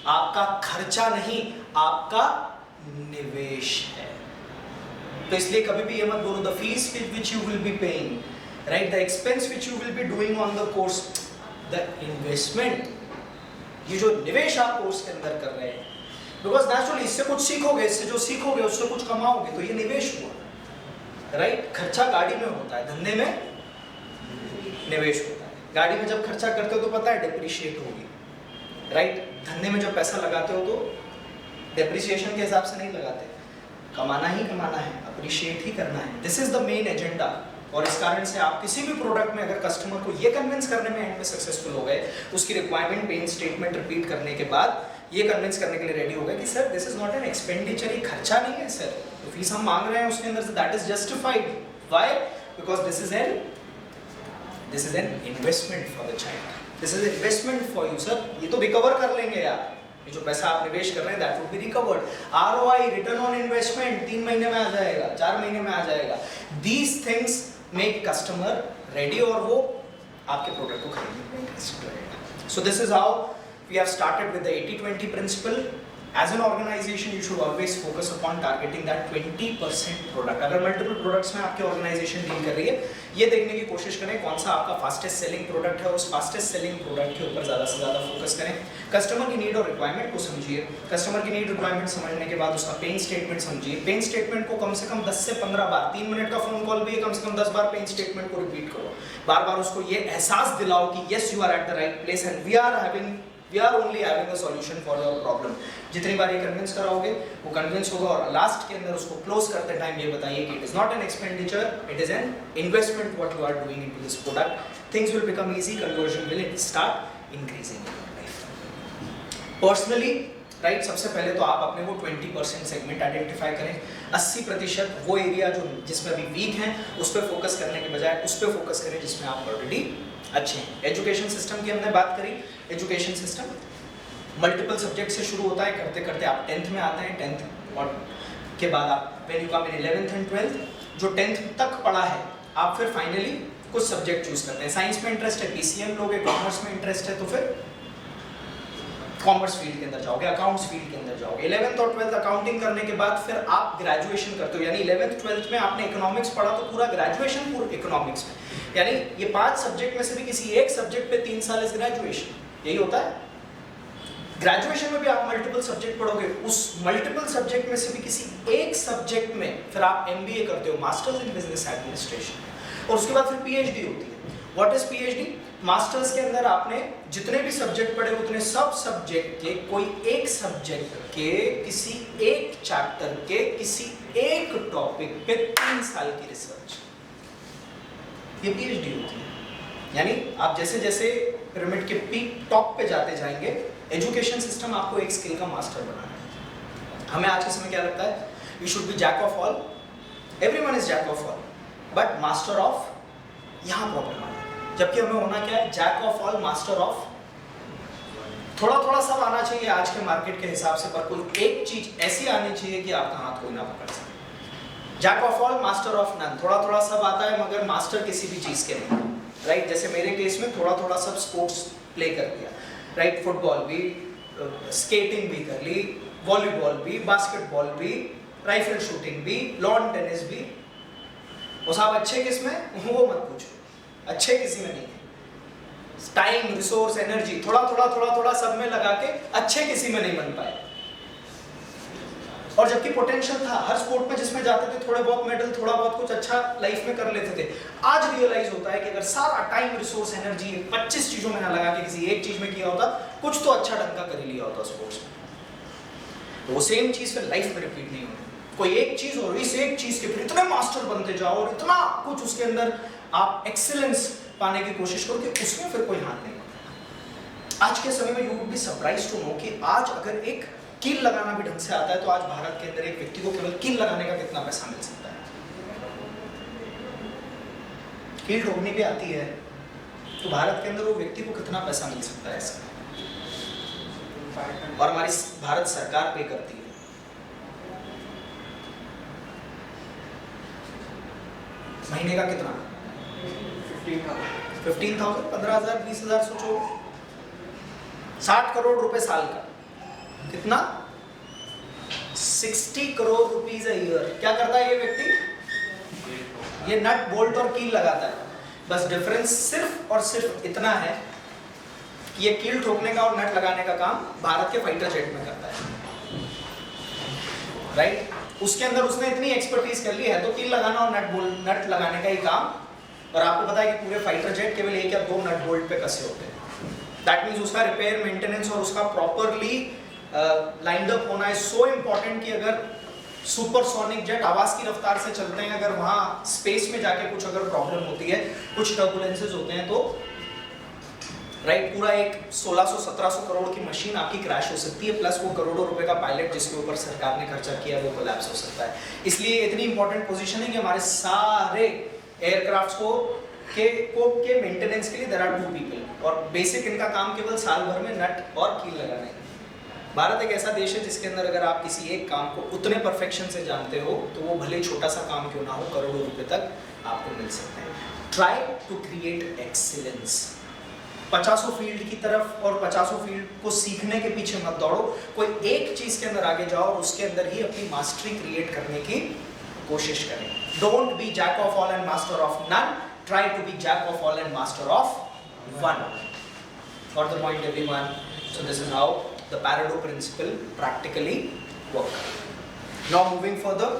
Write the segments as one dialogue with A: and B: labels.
A: आपका खर्चा नहीं, आपका निवेश है। तो इसलिए कभी भी ये मत बोलो the fees which you will be paying, right, the expense which you will be doing on the course, the investment, ये जो निवेश आप कोर्स के अंदर कर रहे हैं, बिकॉज नेचुरली इससे कुछ सीखोगे, इससे जो सीखोगे उससे कुछ कमाओगे, तो ये निवेश हुआ, राइट। खर्चा गाड़ी में होता है, धंधे में निवेश होता है। गाड़ी में जब खर्चा करते हो तो पता है डिप्रिशिएट होगी, राइट। धंधे में जब पैसा लगाते हो तो डिप्रिसिएशन के हिसाब से नहीं लगाते, कमाना ही कमाना है, अप्रिशिएट ही करना है। This is the main agenda. और इस कारण से आप किसी भी प्रोडक्ट में अगर कस्टमर को ये कन्विंस करने में एंड में सक्सेसफुल हो गए, उसकी रिक्वायरमेंट पेन स्टेटमेंट रिपीट करने के बाद ये कन्विंस करने के लिए रेडी हो गए कि sir this is not an expenditure, ये खर्चा नहीं है सर, तो फीस हम मांग रहे हैं उसके अंदर say that is justified. Why? Because this is an investment for the child, this is investment for you sir. ये तो रिकवर कर लेंगे यार, ये जो पैसा आप निवेश कर रहे हैं that would be recovered. ROI, return on investment 3 महीने में आ जाएगा, 4 महीने में आ जाएगा। These things make customer ready और वो आपके प्रोडक्ट को खरीदने में इंटरेस्टेड रहेगा। So this is how we have started with the 80-20 principle. As an organization, you should always focus upon targeting that 20% product. अगर मल्टीपल प्रोडक्ट्स में आपकी ऑर्गेनाइजेशन डील कर रही है, ये देखने की कोशिश करें कौन सा आपका फास्टेस्ट सेलिंग प्रोडक्ट है, उस फास्टेस्ट सेलिंग प्रोडक्ट के ऊपर ज़्यादा से ज़्यादा फोकस करें। कस्टमर की नीड और रिक्वायरमेंट को समझिए, कस्टमर की नीड रिक्वायरमेंट समझने के बाद उसका पेन स्टेटमेंट समझिए। पेन स्टेटमेंट को कम से कम 10 से 15 बार, 3 मिनट का फोन कॉल भी है, कम से कम 10 बार पेन स्टेटमेंट को रिपीट करो। बार बार उसको ये एहसास दिलाओ कि yes you are at the right place and we are only having a solution for your problem। जितनी बार ये कन्विंस कराओगे वो कन्विंस होगा, और लास्ट के अंदर उसको क्लोज करते टाइम ये बताइए कि it is not an expenditure, it is an investment what you are doing into this product. Things will become easy, conversion will start increasing in your life. Personally, right, सबसे पहले तो आप अपने वो 20% सेगमेंट आइडेंटिफाई करें। 80% वो area जो जिसमें अभी वीक हैं उस पर फोकस करने के बजाय उस पर फोकस करें जिसमें आप ऑलरेडी अच्छे हैं। एजुकेशन सिस्टम की हमने बात करी। एजुकेशन सिस्टम मल्टीपल सब्जेक्ट से शुरू होता है, करते करते आप 10th में आते हैं। 10th और के बाद आप when you come in 11th and 12th, जो 10th तक पढ़ा है आप फिर फाइनली कुछ सब्जेक्ट चूज करते हैं। साइंस में इंटरेस्ट है, पीसीएम लोगे, कॉमर्स में इंटरेस्ट है तो फिर कॉमर्स फील्ड के अंदर जाओगे, अकाउंट्स फील्ड के अंदर जाओगे। 11th और 12th अकाउंटिंग करने के बाद फिर आप ग्रेजुएशन करते हो, यानी 11th 12th में आपने इकोनॉमिक्स पढ़ा तो पूरा ग्रेजुएशन पूरा इकोनॉमिक्स में, यानी ये 5 सब्जेक्ट में से भी किसी एक सब्जेक्ट पे 3 साल इज ग्रेजुएशन, यही होता है। ग्रेजुएशन में भी आप मल्टीपल सब्जेक्ट पढ़ोगे, उस मल्टीपल सब्जेक्ट में से भी किसी एक सब्जेक्ट में फिर आप एमबीए करते हो, मास्टर्स इन बिजनेस एडमिनिस्ट्रेशन, और उसके बाद फिर पीएचडी होती है। What is PhD? मास्टर्स के अंदर आपने जितने भी सब्जेक्ट पढ़े उतने सब सब्जेक्ट के कोई एक सब्जेक्ट के किसी एक चैप्टर के किसी एक टॉपिक पे 3 साल की रिसर्च, ये पीएचडी होती है। यानी आप जैसे जैसे पिरामिड के पीक टॉप पे जाते जाएंगे, एजुकेशन सिस्टम आपको एक स्किल का मास्टर बनाना है। हमें आज के समय क्या लगता है? You should be jack of all, everyone is jack of all but master of, यहाँ प्रॉब्लम आ है। जबकि हमें होना क्या है? Jack of all, master of, थोड़ा थोड़ा सब आना चाहिए आज के मार्केट के हिसाब से, पर कोई एक चीज ऐसी आनी चाहिए कि आपका हाथ कोई ना पकड़ सके। Jack of all, master of none, थोड़ा थोड़ा सब आता है मगर मास्टर किसी भी चीज के नहीं, राइट। जैसे मेरे केस में थोड़ा थोड़ा सब स्पोर्ट्स प्ले कर दिया, राइट। फुटबॉल भी, स्केटिंग भी कर ली, वॉलीबॉल भी, बास्केटबॉल भी, राइफल शूटिंग भी, लॉन टेनिस भी। वो सब अच्छे किसमें? वो मत पूछो, अच्छे किसी में नहीं है। टाइम, रिसोर्स, एनर्जी थोड़ा थोड़ा थोड़ा थोड़ा सब में लगा के अच्छे किसी में नहीं बन पाए। और जबकि पोटेंशियल था हर स्पोर्ट में, जिसमें जाते थे थोड़े बहुत मेडल, थोड़ा बहुत कुछ अच्छा लाइफ में कर लेते थे। आज रियलाइज होता है कि अगर सारा टाइम, रिसोर्स, एनर्जी 25 चीजों में ना लगा के किसी एक चीज में किया होता, कुछ तो अच्छा ढंग का कर ही लिया होता स्पोर्ट्स में। तो वो सेम चीज फिर लाइफ में रिपीट नहीं होती। कोई एक चीज और इस एक चीज के फिर इतने मास्टर बनते जाओ और इतना कुछ उसके अंदर आप एक्सीलेंस पाने की कोशिश करो कि उसमें फिर कोई हाथ नहीं होता। आज के समय में you would be surprised to know कि आज अगर एक कील लगाना भी ढंग से आता है तो आज भारत के अंदर एक व्यक्ति को केवल कील लगाने का कितना पैसा मिल सकता है? कील ठोकनी भी आती है तो भारत के अंदर वो व्यक्ति को कितना पैसा मिल सकता है इसका? और हमारी भारत सरकार पे करती है। महीने का कितना? 15,000, 15,000, 20,000, सोचो 60 करोड़ रुपए साल का। कितना? 60 करोड़ रुपीज अ ईयर। क्या करता है ये व्यक्ति? ये नट बोल्ट और कील लगाता है। बस डिफरेंस सिर्फ और सिर्फ इतना है कि ये कील ठोकने का और नट लगाने का काम भारत के फाइटर जेट में करता है, राइट? उसके अंदर उसने इतनी एक्सपर्टीज कर ली है तो कील लगाना और नट लगाने का ही काम। और आपको पता है कि पूरे फाइटर जेट केवल एक या दो नट बोल्ट पे कसे होते हैं। दैट मीन्स उसका रिपेयर, मेंटेनेंस और उसका प्रॉपरली लाइंड अप होना है सो इम्पोर्टेंट कि अगर सुपरसोनिक जेट आवाज की रफ्तार से चलते हैं, अगर वहां स्पेस में जाके कुछ अगर प्रॉब्लम होती है, कुछ टर्बुलेंसेस होते हैं तो राइट पूरा एक 1600-1700 करोड़ की मशीन आपकी क्रैश हो सकती है, प्लस वो करोड़ों रुपए का पायलट जिसके ऊपर सरकार ने खर्चा किया वो कोलैप्स हो सकता है। इसलिए इतनी इंपॉर्टेंट पोजीशन है कि हमारे सारे एयरक्राफ्ट्स के मेंटेनेंस के लिए देयर आर 2 पीपल और बेसिक इनका काम केवल साल भर में नट और कील लगाना है। भारत एक ऐसा देश है जिसके अंदर अगर आप किसी एक काम को उतने परफेक्शन से जानते हो तो वो भले छोटा सा काम क्यों ना हो, करोड़ों रुपए तक आपको मिल सकते हैं। Try to create excellence. 50 field की तरफ और 50 फील्ड को सीखने के पीछे मत दौड़ो, कोई एक चीज के अंदर आगे जाओ और उसके अंदर ही अपनी मास्टरी क्रिएट करने की कोशिश करें। Don't be jack of all and master of none, try to be jack of all and master of one. Got the point everyone? So this is how the Pareto principle practically works. Now moving further,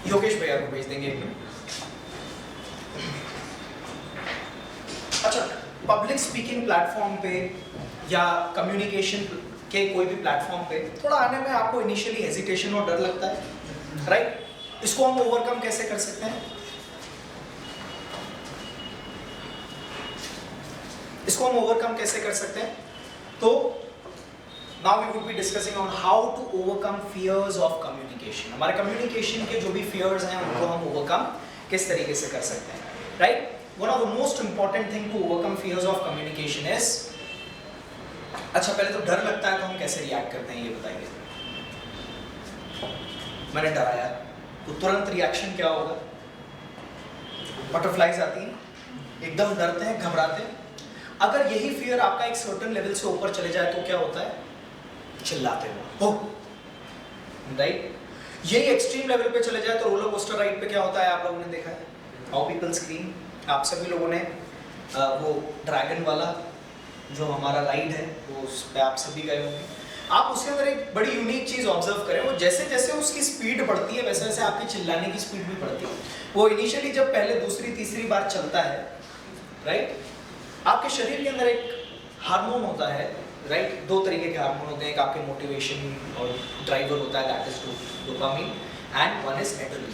A: Yogesh भैया को भेज देंगे एक minute. अच्छा, public speaking platform पे या communication के कोई भी प्लेटफॉर्म पे थोड़ा आने में आपको इनिशियली हेजिटेशन और डर लगता है, राइट? इसको हम ओवरकम कैसे कर सकते हैं? इसको हम ओवरकम कैसे कर सकते हैं? तो now we would be discussing on how to overcome fears of communication. हमारे communication के जो भी fears हैं उनको हम overcome किस तरीके से कर सकते हैं, right? One of the most important thing to overcome fears of communication is, अच्छा पहले तो डर लगता है तो हम कैसे react करते हैं ये बताइए। मैंने डराया तो तुरंत reaction क्या होगा? Butterflies आती हैं, एकदम डरते हैं, घबराते हैं। अगर यही fear आपका एक certain level से ऊपर चले जाए तो क्या होता है? चिल्लाते हो, राइट? यही एक्सट्रीम लेवल पे चले जाए तो रोलर कोस्टर राइड पे क्या होता है आप लोगों ने देखा है, हाउ पीपल स्क्रीम। आप सभी लोगों ने वो ड्रैगन वाला जो हमारा राइड है वो उस पे आप सभी गए होंगे। आप उसके अंदर एक बड़ी यूनिक चीज ऑब्जर्व करें, वो जैसे जैसे उसकी स्पीड बढ़ती है वैसे वैसे आपकी चिल्लाने की स्पीड भी बढ़ती है। वो इनिशियली जब पहले दूसरी तीसरी बार चलता है, राइट, आपके शरीर के अंदर एक हार्मोन होता है, राइट? 2 तरीके के हार्मोन होते हैं, एक आपके मोटिवेशन और ड्राइवर होता है, that is dopamine, and one is adrenaline.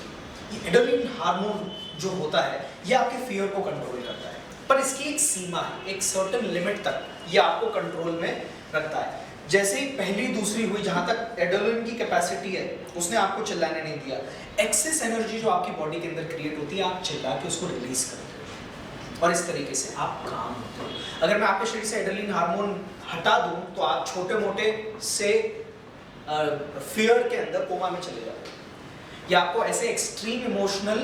A: ये एड्रेनलिन हार्मोन जो होता है ये आपके फियर को कंट्रोल करता है, पर इसकी एक सीमा है, एक सर्टेन लिमिट तक ये आपको कंट्रोल में रखता है। जैसे ही पहली दूसरी हुई, जहां तक एड्रेनलिन की कैपेसिटी है उसने आपको चिल्लाने नहीं दिया, एक्सेस एनर्जी जो आपकी बॉडी के अंदर क्रिएट होती है आप चिल्ला के उसको रिलीज करते हो और इस तरीके से आप काम होते हो। अगर मैं आपके शरीर से एड्रेनलिन हार्मोन हटा दूं तो आप छोटे मोटे से फियर के अंदर कोमा में चले जाते हैं। ये आपको ऐसे एक्सट्रीम इमोशनल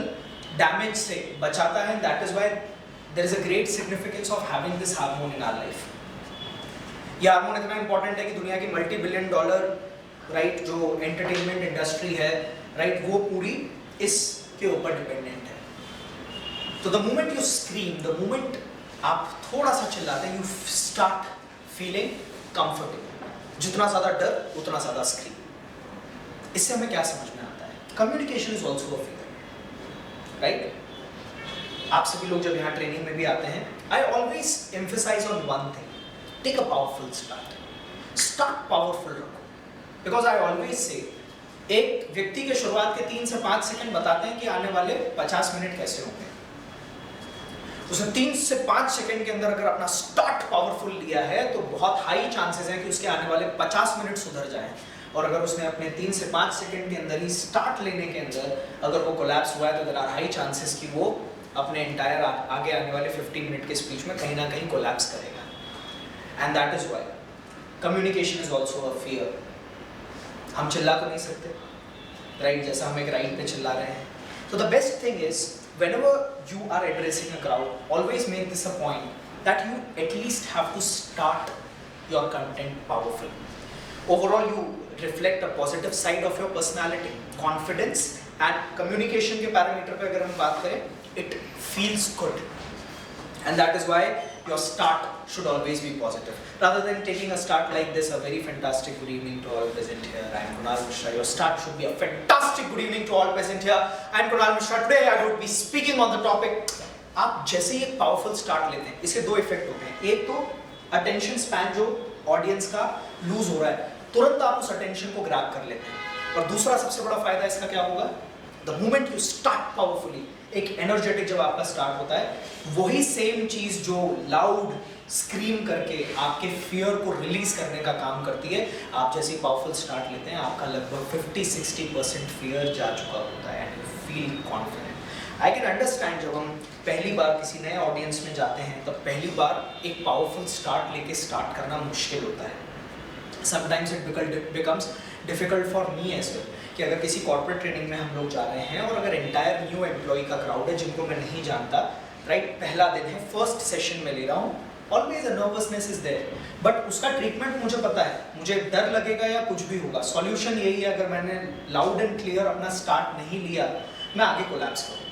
A: डैमेज से बचाता है। That is why there is a great significance of having this hormone in our life. ये हार्मोन इतना इंपॉर्टेंट है कि दुनिया की $multi-billion राइट जो एंटरटेनमेंट इंडस्ट्री है, राइट, वो पूरी इसके ऊपर डिपेंडेंट है। तो the moment you scream, the moment आप थोड़ा सा चिल्लाते हैं, यू स्टार्ट फीलिंग कंफर्टेबल। जितना ज्यादा डर उतना ज्यादा स्क्रीम। इससे हमें क्या समझ में आता है? Communication is also a fear, right? आप सभी लोग जब यहाँ ट्रेनिंग में भी आते हैं, I always emphasise on one thing, take a powerful start powerful रखो। बिकॉज आई ऑलवेज से एक व्यक्ति के शुरुआत के 3 से 5 सेकंड बताते हैं कि आने वाले 50 मिनट कैसे होंगे। उसने 3 से 5 सेकंड के अंदर अगर अपना स्टार्ट पावरफुल लिया है तो बहुत हाई चांसेस हैं कि उसके आने वाले 50 मिनट सुधर जाएं। और अगर उसने अपने 3 से 5 सेकंड के अंदर ही स्टार्ट लेने के अंदर अगर वो कोलैप्स हुआ है तो देयर आर हाई चांसेस कि वो अपने एंटायर आगे आने वाले 15 मिनट के स्पीच में कहीं ना कहीं कोलैप्स करेगा। And that is why communication is also a fear. हम चिल्ला तो नहीं सकते, राइट? जैसा हम एक राइड पे चिल्ला रहे हैं। So the best thing is whenever you are addressing a crowd, always make this a point that you at least have to start your content powerful. Overall, you reflect a positive side of your personality, confidence and communication के parameter पे अगर हम बात करें, it feels good, and that is why your start should always be positive. Rather than taking a start like this, a very fantastic good evening to all present here. I am Kunal Mishra. Your start should be a fantastic good evening to all present here. I am Kunal Mishra. Today I would be speaking on the topic. आप जैसे ही एक powerful start लेते हैं, इसके दो effect होते हैं। एक तो अटेंशन स्पैन जो ऑडियंस का लूज हो रहा है, तुरंत आप उस अटेंशन को ग्रैब कर लेते हैं। और दूसरा सबसे बड़ा फायदा इसका क्या होगा? The moment you start powerfully, एक एनर्जेटिक जब आपका स्टार्ट होता है, वही सेम चीज जो लाउड स्क्रीम करके आपके फियर को रिलीज करने का काम करती है। आप जैसे पावरफुल स्टार्ट लेते हैं, आपका लगभग 50-60% फियर जा चुका होता है and you feel confident. I can understand जब हम पहली बार किसी नए ऑडियंस में जाते हैं तब पहली बार एक पावरफुल स्टार्ट लेके स्टार्ट करना मुश्किल होता है। Sometimes it becomes difficult for me as well कि अगर किसी कॉर्पोरेट ट्रेनिंग में हम लोग जा रहे हैं और अगर एंटायर न्यू एम्प्लॉय का क्राउड है जिनको मैं नहीं जानता, राइट, पहला दिन है, फर्स्ट सेशन में ले रहा हूँ, always a nervousness is there, but उसका ट्रीटमेंट मुझे पता है, मुझे डर लगेगा या कुछ भी होगा, सॉल्यूशन यही है, अगर मैंने लाउड एंड क्लियर अपना स्टार्ट नहीं लिया, मैं आगे कोलैप्स करूँ।